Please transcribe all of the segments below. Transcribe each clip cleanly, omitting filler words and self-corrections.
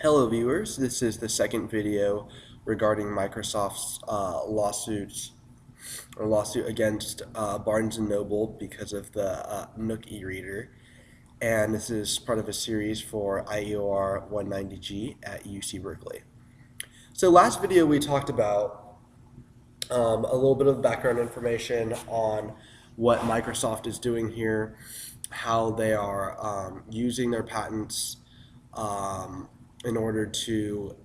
Hello viewers, this is the second video regarding Microsoft's lawsuit against Barnes& and Noble because of the Nook e-reader. And this is part of a series for IEOR 190G at UC Berkeley. So last video we talked about a little bit of background information on what Microsoft is doing here, how they are using their patents in order to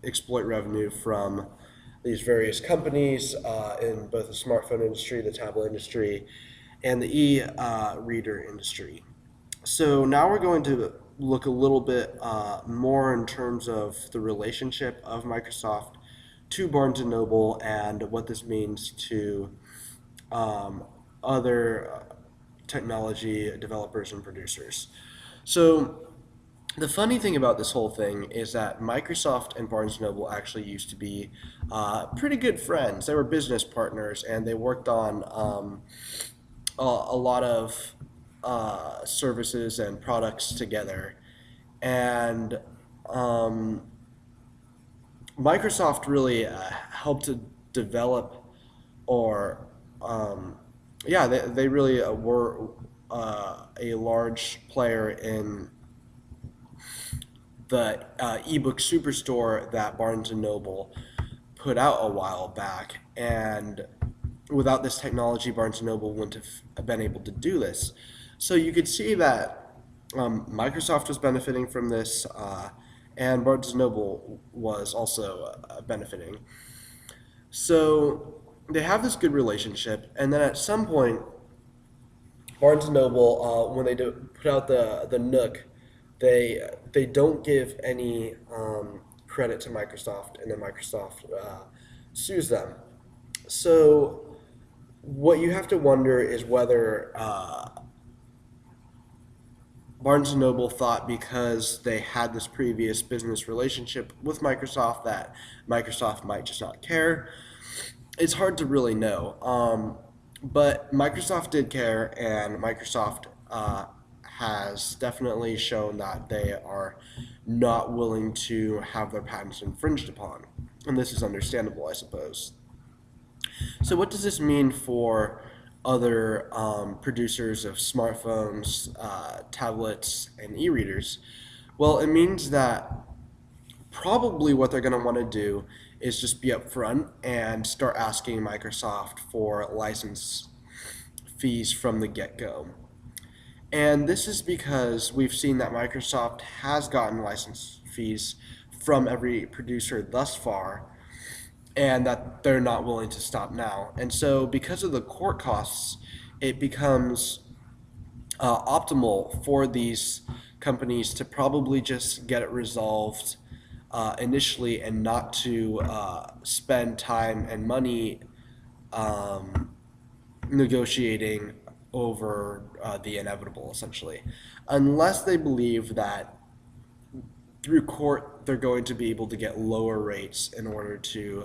exploit revenue from these various companies in both the smartphone industry, the tablet industry, and the e-reader industry. So now we're going to look a little bit more in terms of the relationship of Microsoft to Barnes& and Noble and what this means to other technology developers and producers. So the funny thing about this whole thing is that Microsoft and Barnes& Noble actually used to be pretty good friends. They were business partners, and they worked on a lot of services and products together. And Microsoft really helped to develop, or they really were a large player in the ebook superstore that Barnes and Noble put out a while back. And without this technology, Barnes and Noble wouldn't have been able to do this. So you could see that Microsoft was benefiting from this, and Barnes and Noble was also benefiting. So they have this good relationship, and then at some point, Barnes and Noble, when they put out the Nook, they don't give any credit to Microsoft, and then Microsoft sues them. So what you have to wonder is whether Barnes and Noble thought because they had this previous business relationship with Microsoft that Microsoft might just not care. It's hard to really know. But Microsoft did care, and Microsoft has definitely shown that they are not willing to have their patents infringed upon. And this is understandable, I suppose. So what does this mean for other producers of smartphones, tablets, and e-readers? Well, it means that probably what they're going to want to do is just be upfront and start asking Microsoft for license fees from the get-go. And this is because we've seen that Microsoft has gotten license fees from every producer thus far, and that they're not willing to stop now. And so because of the court costs, it becomes optimal for these companies to probably just get it resolved initially, and not to spend time and money negotiating over the inevitable, essentially, unless they believe that through court they're going to be able to get lower rates in order to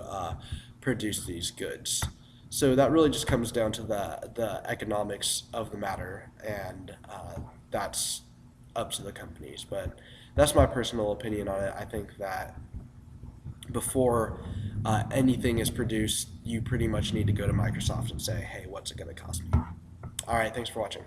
produce these goods. So that really just comes down to the economics of the matter, and that's up to the companies. But that's my personal opinion on it. I think that before anything is produced, you pretty much need to go to Microsoft and say, hey, what's it going to cost me? All right, thanks for watching.